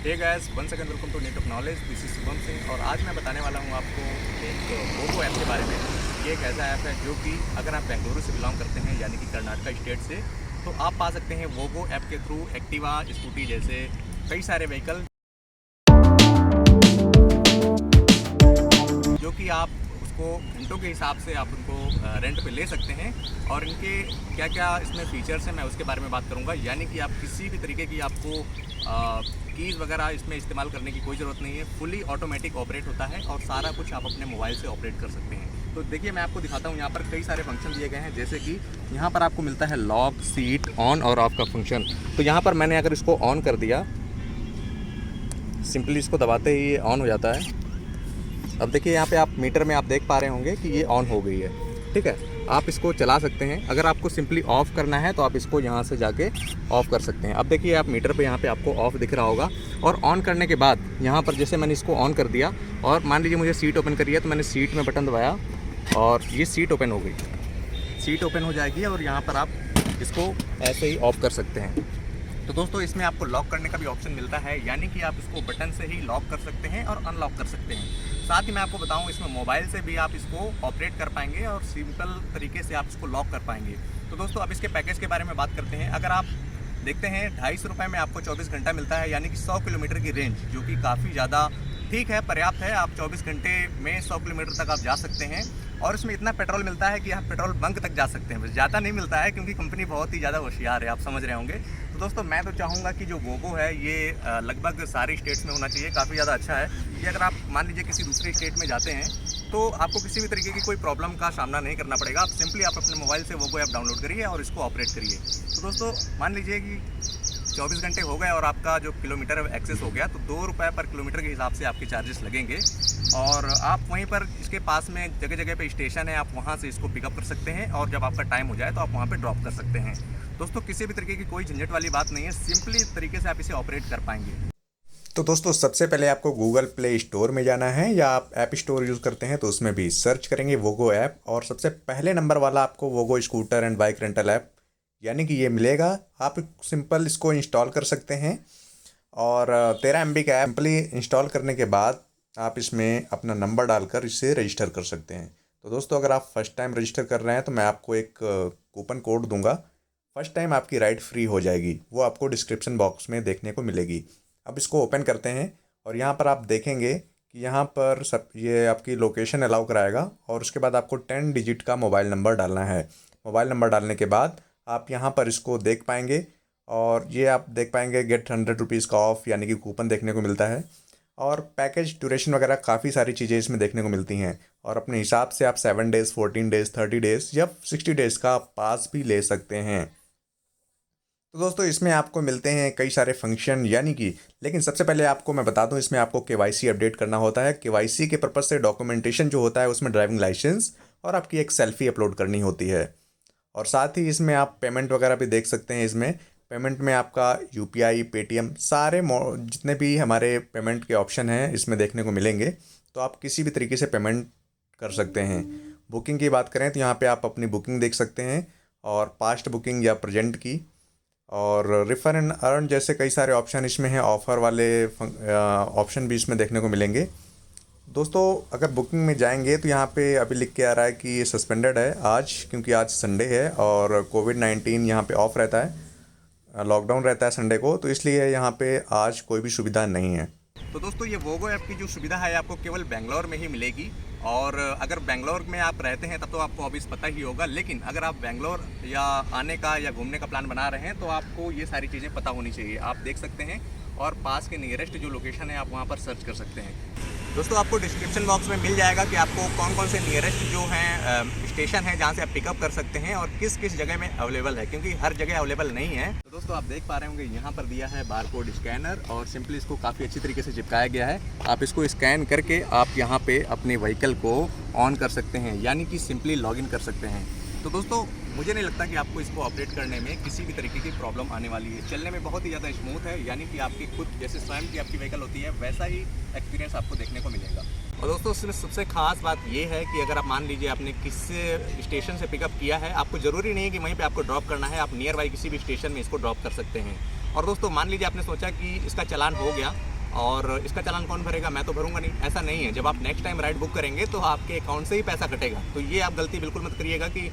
Hey guys, once again welcome to NEET of knowledge. This is Shubham Singh और आज मैं बताने वाला हूँ आपको एक वोगो ऐप के बारे में। ये एक ऐसा ऐप है जो कि अगर आप बेंगलुरु से बिलोंग करते हैं यानी कि कर्नाटका स्टेट से, तो आप पा सकते हैं वोगो ऐप के थ्रू एक्टिवा, स्कूटी जैसे कई सारे व्हीकल जो कि आप उसको घंटों के हिसाब से आप उनको रेंट पे ले सकते हैं। और इनके क्या क्या इसमें फ़ीचर्स हैं मैं उसके बारे में बात करूंगा। यानी कि आप किसी भी तरीके की आपको कीज़ वगैरह इसमें इस्तेमाल करने की कोई ज़रूरत नहीं है। फुली ऑटोमेटिक ऑपरेट होता है और सारा कुछ आप अपने मोबाइल से ऑपरेट कर सकते हैं। तो देखिए मैं आपको दिखाता हूँ, यहाँ पर कई सारे फंक्शन दिए गए हैं। जैसे कि यहाँ पर आपको मिलता है लॉक, सीट, ऑन और ऑफ का फंक्शन। तो यहाँ पर मैंने अगर इसको ऑन कर दिया, सिंपली इसको दबाते ही ये ऑन हो जाता है। अब देखिए यहाँ पे आप मीटर में आप देख पा रहे होंगे कि ये ऑन हो गई है। ठीक है, आप इसको चला सकते हैं। अगर आपको सिंपली ऑफ़ करना है तो आप इसको यहाँ से जाके ऑफ़ कर सकते हैं। अब देखिए आप मीटर पे यहाँ पे आपको ऑफ़ दिख रहा होगा। और ऑन करने के बाद यहाँ पर जैसे मैंने इसको ऑन कर दिया और मान लीजिए मुझे सीट ओपन करी है, तो मैंने सीट में बटन दबाया और ये सीट ओपन हो गई। सीट ओपन हो जाएगी और यहाँ पर आप इसको ऐसे ही ऑफ़ कर सकते हैं। तो दोस्तों इसमें आपको लॉक करने का भी ऑप्शन मिलता है, यानी कि आप इसको बटन से ही लॉक कर सकते हैं और अनलॉक कर सकते हैं। साथ ही मैं आपको बताऊं, इसमें मोबाइल से भी आप इसको ऑपरेट कर पाएंगे और सिंपल तरीके से आप इसको लॉक कर पाएंगे। तो दोस्तों अब इसके पैकेज के बारे में बात करते हैं। अगर आप देखते हैं 250 रुपये में आपको 24 घंटा मिलता है, यानी कि 100 किलोमीटर की रेंज, जो कि काफ़ी ज़्यादा ठीक है, पर्याप्त है। आप 24 घंटे में 100 किलोमीटर तक आप जा सकते हैं। और इसमें इतना पेट्रोल मिलता है कि आप पेट्रोल बंक तक जा सकते हैं। बस ज़्यादा नहीं मिलता है क्योंकि कंपनी बहुत ही ज़्यादा होशियार है, आप समझ रहे होंगे। तो दोस्तों मैं तो चाहूँगा कि जो वोगो है ये लगभग सारी स्टेट्स में होना चाहिए। काफ़ी ज़्यादा अच्छा है कि अगर आप मान लीजिए किसी दूसरे स्टेट में जाते हैं तो आपको किसी भी तरीके की कोई प्रॉब्लम का सामना नहीं करना पड़ेगा। आप सिंपली आप अपने मोबाइल से वोगो ऐप डाउनलोड करिए और इसको ऑपरेट करिए। तो दोस्तों मान लीजिए कि 24 घंटे हो गए और आपका जो किलोमीटर एक्सेस हो गया, तो 2 रुपये पर किलोमीटर के हिसाब से आपके चार्जेस लगेंगे। और आप वहीं पर इसके पास में जगह जगह पे स्टेशन है, आप वहाँ से इसको पिकअप कर सकते हैं और जब आपका टाइम हो जाए तो आप वहाँ पे ड्रॉप कर सकते हैं। दोस्तों किसी भी तरीके की कोई झंझट वाली बात नहीं है, सिंपली तरीके से आप इसे ऑपरेट कर पाएंगे। तो दोस्तों सबसे पहले आपको गूगल प्ले स्टोर में जाना है या आप ऐप स्टोर यूज़ करते हैं तो उसमें भी सर्च करेंगे वोगो ऐप और सबसे पहले नंबर वाला आपको Vogo scooter and bike rental app यानी कि ये मिलेगा। आप सिंपल इसको इंस्टॉल कर सकते हैं और 13 MB का ऐप सिंपली इंस्टॉल करने के बाद आप इसमें अपना नंबर डालकर इसे रजिस्टर कर सकते हैं। तो दोस्तों अगर आप फर्स्ट टाइम रजिस्टर कर रहे हैं तो मैं आपको एक कूपन कोड दूंगा। फर्स्ट टाइम आपकी राइड फ्री हो जाएगी, वो आपको डिस्क्रिप्शन बॉक्स में देखने को मिलेगी। अब इसको ओपन करते हैं और यहाँ पर आप देखेंगे कि यहाँ पर सब ये आपकी लोकेशन अलाउ कराएगा और उसके बाद आपको 10 डिजिट का मोबाइल नंबर डालना है। मोबाइल नंबर डालने के बाद आप यहाँ पर इसको देख पाएंगे और ये आप देख पाएंगे गेट 100 रुपीज़ का ऑफ़ यानी कि कूपन देखने को मिलता है। और पैकेज ड्यूरेशन वगैरह काफ़ी सारी चीज़ें इसमें देखने को मिलती हैं और अपने हिसाब से आप 7 डेज़, 14 डेज़, 30 डेज़ या 60 डेज़ का पास भी ले सकते हैं। तो दोस्तों इसमें आपको मिलते हैं कई सारे फंक्शन, यानी कि लेकिन सबसे पहले आपको मैं बता दूं, इसमें आपको KYC अपडेट करना होता है। KYC के पर्पज़ से डॉक्यूमेंटेशन जो होता है उसमें ड्राइविंग लाइसेंस और आपकी एक सेल्फ़ी अपलोड करनी होती है। और साथ ही इसमें आप पेमेंट वगैरह भी देख सकते हैं। इसमें पेमेंट में आपका UPI, पेटीएम, सारे जितने भी हमारे पेमेंट के ऑप्शन हैं इसमें देखने को मिलेंगे। तो आप किसी भी तरीके से पेमेंट कर सकते हैं। बुकिंग की बात करें तो यहाँ पे आप अपनी बुकिंग देख सकते हैं और पास्ट बुकिंग या प्रेजेंट की, और रेफर एंड अर्न जैसे कई सारे ऑप्शन इसमें हैं। ऑफ़र वाले ऑप्शन भी इसमें देखने को मिलेंगे। दोस्तों अगर बुकिंग में जाएंगे तो यहाँ पे अभी लिख के आ रहा है कि ये सस्पेंडेड है आज, क्योंकि आज संडे है और कोविड-19 यहाँ पे ऑफ रहता है, लॉकडाउन रहता है संडे को, तो इसलिए यहाँ पे आज कोई भी सुविधा नहीं है। तो दोस्तों ये वोगो ऐप की जो सुविधा है आपको केवल बेंगलोर में ही मिलेगी। और अगर बेंगलोर में आप रहते हैं तब तो आपको ऑब्वियस पता ही होगा, लेकिन अगर आप बेंगलोर या आने का या घूमने का प्लान बना रहे हैं तो आपको ये सारी चीज़ें पता होनी चाहिए। आप देख सकते हैं और पास के नियरेस्ट जो लोकेशन है आप वहाँ पर सर्च कर सकते हैं। दोस्तों आपको डिस्क्रिप्शन बॉक्स में मिल जाएगा कि आपको कौन कौन से नियरेस्ट जो हैं स्टेशन हैं जहाँ से आप पिकअप कर सकते हैं और किस किस जगह में अवेलेबल है, क्योंकि हर जगह अवेलेबल नहीं है। तो दोस्तों आप देख पा रहे होंगे यहाँ पर दिया है बारकोड स्कैनर और सिंपली इसको काफ़ी अच्छी तरीके से चिपकाया गया है। आप इसको स्कैन करके आप यहाँ पे अपने व्हीकल को ऑन कर सकते हैं, यानी कि सिंपली लॉगिन कर सकते हैं। तो दोस्तों मुझे नहीं लगता कि आपको इसको ऑपरेट करने में किसी भी तरीके की प्रॉब्लम आने वाली है। चलने में बहुत ही ज़्यादा स्मूथ है, यानी कि आपकी खुद जैसे स्वयं की आपकी व्हीकल होती है वैसा ही एक्सपीरियंस आपको देखने को मिलेगा। और दोस्तों इसमें सबसे खास बात ये है कि अगर आप मान लीजिए आपने किस स्टेशन से पिकअप किया है, आपको ज़रूरी नहीं है कि वहीं पे आपको ड्रॉप करना है, आप नियर बाई किसी भी स्टेशन में इसको ड्रॉप कर सकते हैं। और दोस्तों मान लीजिए आपने सोचा कि इसका चालान हो गया और इसका चालान कौन भरेगा, मैं तो भरूंगा नहीं। ऐसा नहीं है, जब आप नेक्स्ट टाइम राइड बुक करेंगे तो आपके अकाउंट से ही पैसा कटेगा। तो ये आप गलती बिल्कुल मत करिएगा कि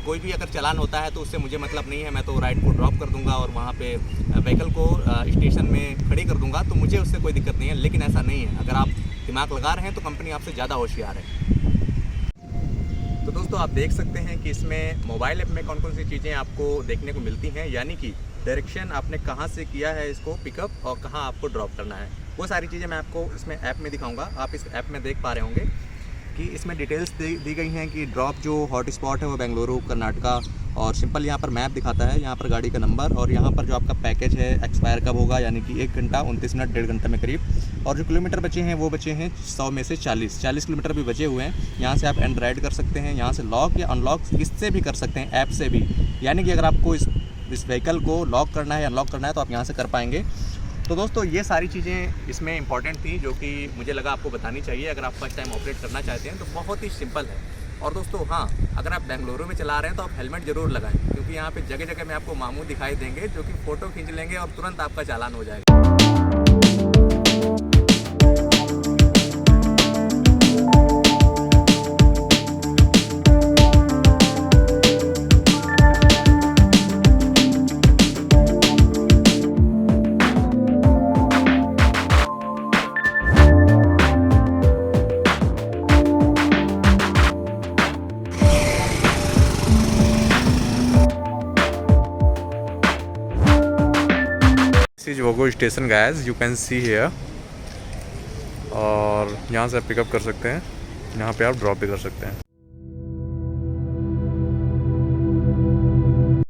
कोई भी अगर चालान होता है तो उससे मुझे मतलब नहीं है, मैं तो राइड को ड्रॉप कर दूंगा और वहाँ पे व्हीकल को स्टेशन में खड़ी कर दूंगा, तो मुझे उससे कोई दिक्कत नहीं है। लेकिन ऐसा नहीं है, अगर आप दिमाग लगा रहे हैं तो कंपनी आपसे ज़्यादा होशियार है। तो दोस्तों आप देख सकते हैं कि इसमें मोबाइल ऐप में कौन कौन सी चीज़ें आपको देखने को मिलती हैं, यानी कि डायरेक्शन आपने कहाँ से किया है इसको पिकअप और कहाँ आपको ड्रॉप करना है, वो सारी चीज़ें मैं आपको इसमें ऐप में दिखाऊंगा। आप इस ऐप में देख पा रहे होंगे कि इसमें डिटेल्स दी गई हैं कि ड्रॉप जो हॉट स्पॉट है वो बेंगलुरु कर्नाटका, और सिंपल यहाँ पर मैप दिखाता है, यहाँ पर गाड़ी का नंबर, और यहाँ पर जो आपका पैकेज है एक्सपायर कब होगा, यानी कि 1 घंटा 29 मिनट 1.5 घंटे में करीब। और जो किलोमीटर बचे हैं वो बचे हैं 100 में से 40 किलोमीटर भी बचे हुए हैं। यहाँ से आप एंड राइड कर सकते हैं, यहाँ से लॉक या अनलॉक इससे भी कर सकते हैं, ऐप से भी। यानी कि अगर आपको इस व्हीकल को लॉक करना है, अनलॉक करना है तो आप यहाँ से कर पाएंगे। तो दोस्तों ये सारी चीज़ें इसमें इंपॉर्टेंट थी जो कि मुझे लगा आपको बतानी चाहिए अगर आप फर्स्ट टाइम ऑपरेट करना चाहते हैं। तो बहुत ही सिंपल है। और दोस्तों हाँ, अगर आप बेंगलुरु में चला रहे हैं तो आप हेलमेट ज़रूर लगाएं, क्योंकि यहाँ पे जगह जगह में आपको मामू दिखाई देंगे जो कि फ़ोटो खींच लेंगे और तुरंत आपका चालान हो जाएगा। This is Vogo station guys, you can see here. और यहाँ से आप पिकअप कर सकते हैं, यहाँ पे आप ड्रॉप भी कर सकते हैं।